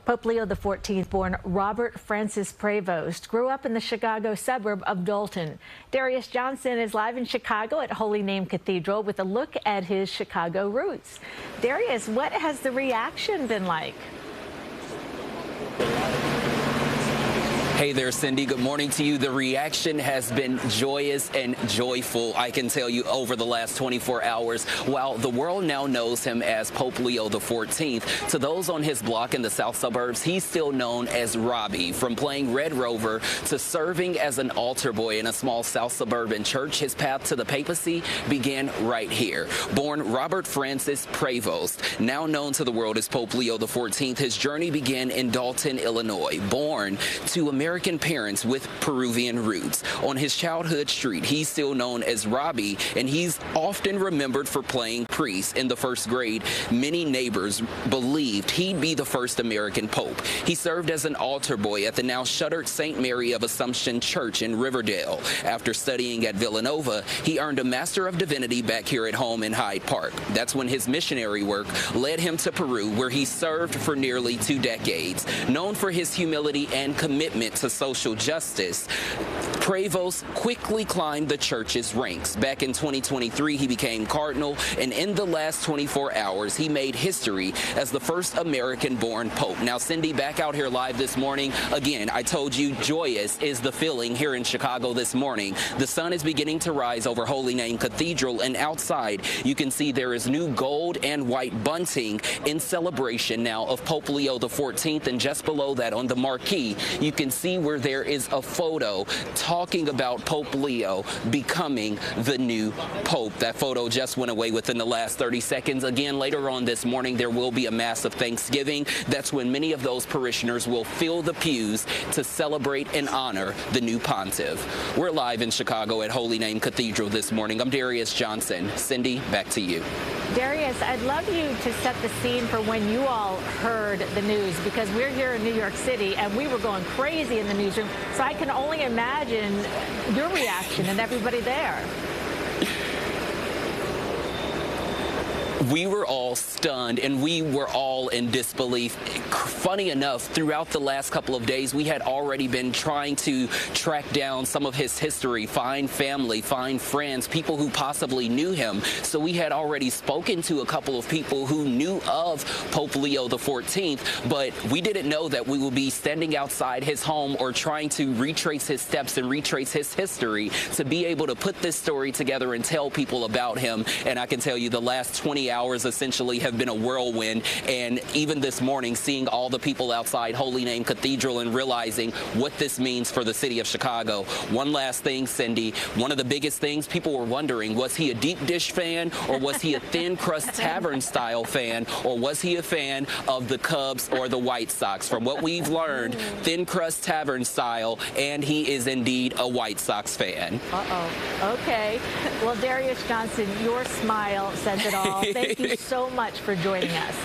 Pope Leo XIV-born Robert Francis Prevost grew up in the Chicago suburb of Dalton. Darius Johnson is live in Chicago at Holy Name Cathedral with a look at his Chicago roots. Darius, what has the reaction been like? Hey there, Cindy. Good morning to you. The reaction has been joyous and joyful, I can tell you, over the last 24 hours. While the world now knows him as Pope Leo XIV, to those on his block in the south suburbs, he's still known as Robbie. From playing Red Rover to serving as an altar boy in a small south suburban church, his path to the papacy began right here. Born Robert Francis Prevost, now known to the world as Pope Leo XIV, his journey began in Dalton, Illinois. Born to American parents with Peruvian roots. On his childhood street, he's still known as Robbie, and he's often remembered for playing priest in the first grade. Many neighbors believed he'd be the first American pope. He served as an altar boy at the now shuttered St. Mary of Assumption Church in Riverdale. After studying at Villanova, he earned a Master of Divinity back here at home in Hyde Park. That's when his missionary work led him to Peru, where he served for nearly 2 decades. Known for his humility and commitment to social justice, Prevost quickly climbed the church's ranks. Back in 2023, he became cardinal, and in the last 24 hours, he made history as the first American-born pope. Now, Cindy, back out here live this morning. Again, I told you, joyous is the feeling here in Chicago this morning. The sun is beginning to rise over Holy Name Cathedral, and outside, you can see there is new gold and white bunting in celebration now of Pope Leo XIV, and just below that on the marquee, you can see where there is a photo talking about Pope Leo becoming the new pope. That photo just went away within the last 30 seconds. Again, later on this morning, there will be a Mass of Thanksgiving. That's when many of those parishioners will fill the pews to celebrate and honor the new pontiff. We're live in Chicago at Holy Name Cathedral this morning. I'm Darius Johnson. Cindy, back to you. Darius, I'd love you to set the scene for when you all heard the news, because we're here in New York City and we were going crazy in the newsroom. So I can only imagine your reaction and everybody there. We were all stunned, and we were all in disbelief. Funny enough, throughout the last couple of days, we had already been trying to track down some of his history, find family, find friends, people who possibly knew him. So we had already spoken to a couple of people who knew of Pope Leo XIV, but we didn't know that we would be standing outside his home or trying to retrace his steps and retrace his history to be able to put this story together and tell people about him. And I can tell you the last 20 hours essentially have been a whirlwind, and even this morning, seeing all the people outside Holy Name Cathedral and realizing what this means for the city of Chicago. One last thing, Cindy, one of the biggest things people were wondering, was he a deep dish fan, or was he a thin crust tavern style fan, or was he a fan of the Cubs or the White Sox? From what we've learned, thin crust tavern style, and he is indeed a White Sox fan. Okay. Well, Darius Johnson, your smile says it all. Thank you so much for joining us.